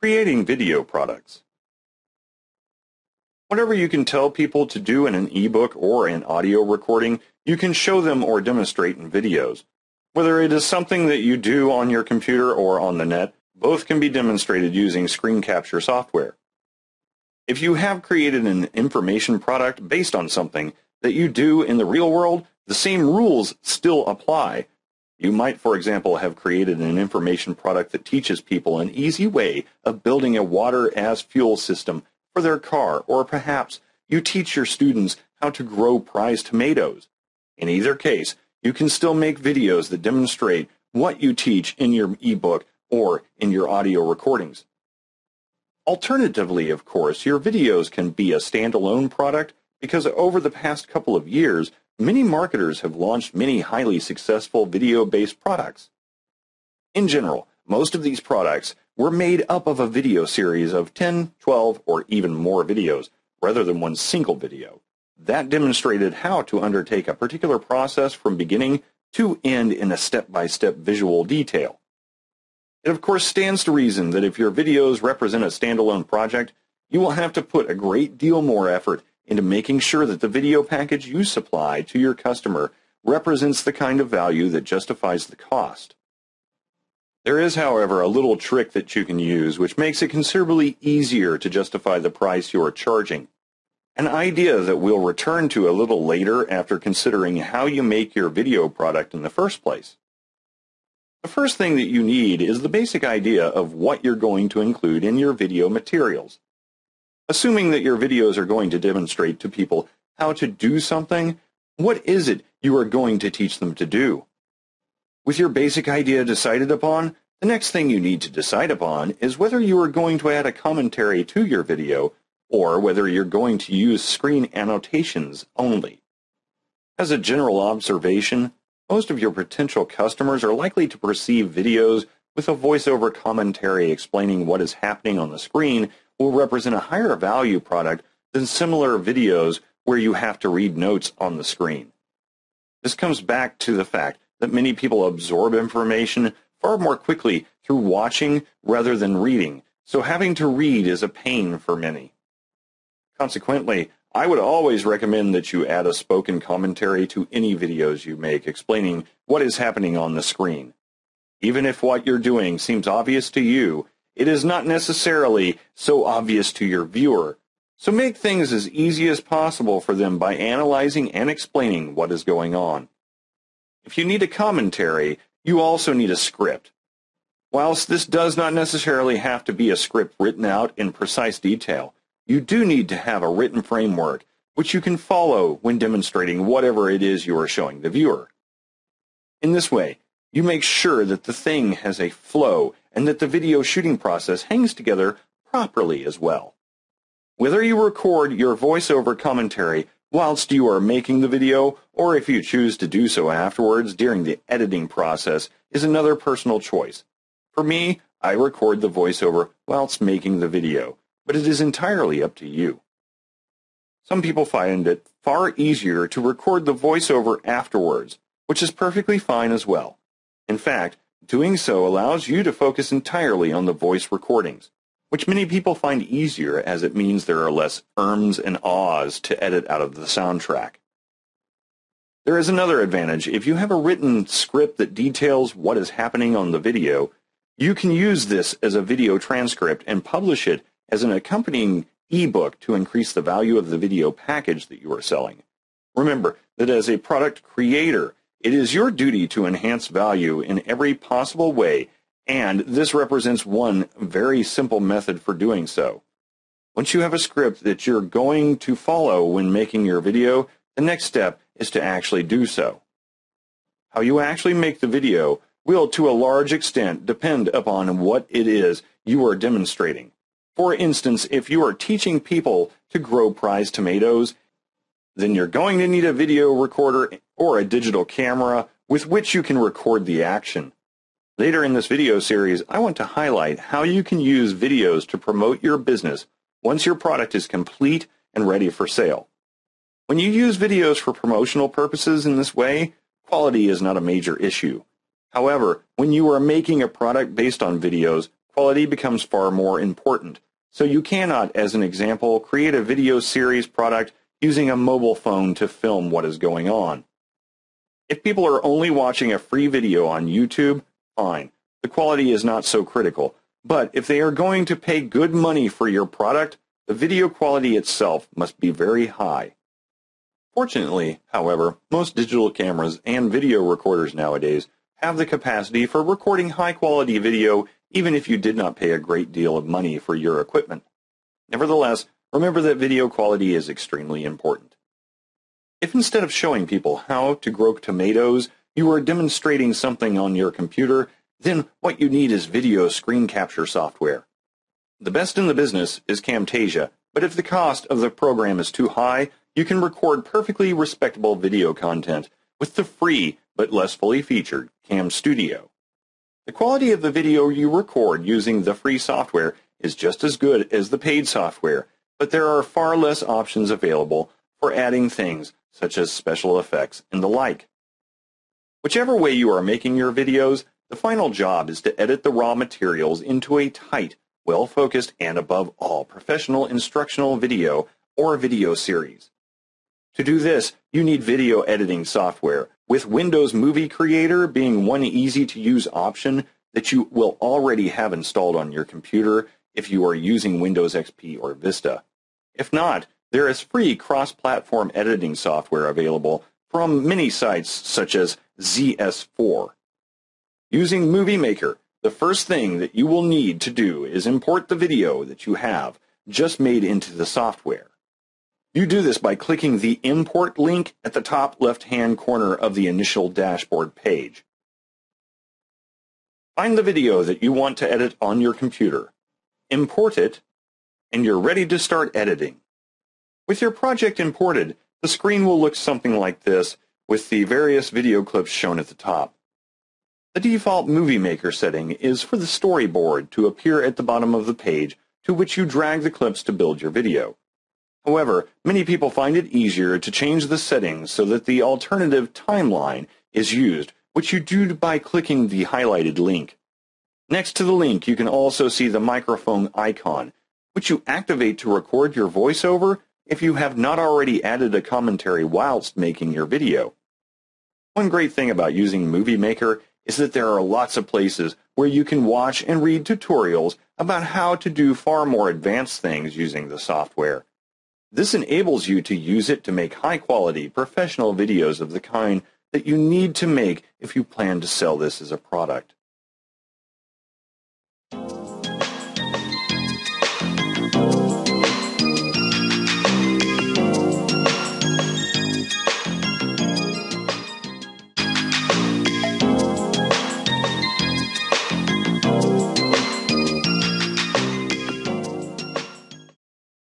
Creating video products. Whatever you can tell people to do in an ebook or an audio recording, you can show them or demonstrate in videos. Whether it is something that you do on your computer or on the net, both can be demonstrated using screen capture software. If you have created an information product based on something that you do in the real world, the same rules still apply. You might, for example, have created an information product that teaches people an easy way of building a water-as-fuel system for their car, or perhaps you teach your students how to grow prize tomatoes. In either case, you can still make videos that demonstrate what you teach in your ebook or in your audio recordings. Alternatively, of course, your videos can be a standalone product because over the past couple of years, many marketers have launched many highly successful video-based products. In general, most of these products were made up of a video series of 10, 12, or even more videos, rather than one single video. That demonstrated how to undertake a particular process from beginning to end in a step-by-step visual detail. It of course stands to reason that if your videos represent a standalone project, you will have to put a great deal more effort into making sure that the video package you supply to your customer represents the kind of value that justifies the cost. There is, however, a little trick that you can use which makes it considerably easier to justify the price you are charging. An idea that we'll return to a little later after considering how you make your video product in the first place. The first thing that you need is the basic idea of what you're going to include in your video materials. Assuming that your videos are going to demonstrate to people how to do something, what is it you are going to teach them to do? With your basic idea decided upon, the next thing you need to decide upon is whether you are going to add a commentary to your video or whether you're going to use screen annotations only. As a general observation, most of your potential customers are likely to perceive videos with a voiceover commentary explaining what is happening on the screen will represent a higher value product than similar videos where you have to read notes on the screen. This comes back to the fact that many people absorb information far more quickly through watching rather than reading, so having to read is a pain for many. Consequently, I would always recommend that you add a spoken commentary to any videos you make explaining what is happening on the screen. Even if what you're doing seems obvious to you, it is not necessarily so obvious to your viewer, so make things as easy as possible for them by analyzing and explaining what is going on. If you need a commentary, you also need a script. Whilst this does not necessarily have to be a script written out in precise detail, you do need to have a written framework which you can follow when demonstrating whatever it is you are showing the viewer. In this way, you make sure that the thing has a flow and that the video shooting process hangs together properly as well. Whether you record your voiceover commentary whilst you are making the video, or if you choose to do so afterwards during the editing process, is another personal choice. For me, I record the voiceover whilst making the video, but it is entirely up to you. Some people find it far easier to record the voiceover afterwards, which is perfectly fine as well. In fact, doing so allows you to focus entirely on the voice recordings, which many people find easier as it means there are less ums and ahs to edit out of the soundtrack. There is another advantage. If you have a written script that details what is happening on the video, you can use this as a video transcript and publish it as an accompanying ebook to increase the value of the video package that you are selling. Remember that as a product creator, it is your duty to enhance value in every possible way, and this represents one very simple method for doing so. Once you have a script that you're going to follow when making your video, the next step is to actually do so. How you actually make the video will, to a large extent, depend upon what it is you are demonstrating. For instance, if you are teaching people to grow prize tomatoes, then you're going to need a video recorder or a digital camera with which you can record the action. Later in this video series, I want to highlight how you can use videos to promote your business once your product is complete and ready for sale. When you use videos for promotional purposes in this way, quality is not a major issue. However, when you are making a product based on videos, quality becomes far more important. So you cannot, as an example, create a video series product using a mobile phone to film what is going on. If people are only watching a free video on YouTube, fine. The quality is not so critical. But if they are going to pay good money for your product, the video quality itself must be very high. Fortunately, however, most digital cameras and video recorders nowadays have the capacity for recording high-quality video even if you did not pay a great deal of money for your equipment. Nevertheless, remember that video quality is extremely important. If instead of showing people how to grow tomatoes, you are demonstrating something on your computer, then what you need is video screen capture software. The best in the business is Camtasia, but if the cost of the program is too high, you can record perfectly respectable video content with the free but less fully featured Cam Studio. The quality of the video you record using the free software is just as good as the paid software, but there are far less options available for adding things such as special effects and the like. Whichever way you are making your videos, the final job is to edit the raw materials into a tight, well-focused, and above all, professional instructional video or video series. To do this, you need video editing software, with Windows Movie Creator being one easy-to-use option that you will already have installed on your computer if you are using Windows XP or Vista. If not, there is free cross-platform editing software available from many sites such as ZS4. Using Movie Maker, the first thing that you will need to do is import the video that you have just made into the software. You do this by clicking the Import link at the top left-hand corner of the initial dashboard page. Find the video that you want to edit on your computer, import it, and you're ready to start editing. With your project imported, the screen will look something like this with the various video clips shown at the top. The default Movie Maker setting is for the storyboard to appear at the bottom of the page, to which you drag the clips to build your video. However, many people find it easier to change the settings so that the alternative timeline is used, which you do by clicking the highlighted link. Next to the link, you can also see the microphone icon, which you activate to record your voiceover if you have not already added a commentary whilst making your video. One great thing about using Movie Maker is that there are lots of places where you can watch and read tutorials about how to do far more advanced things using the software. This enables you to use it to make high-quality, professional videos of the kind that you need to make if you plan to sell this as a product.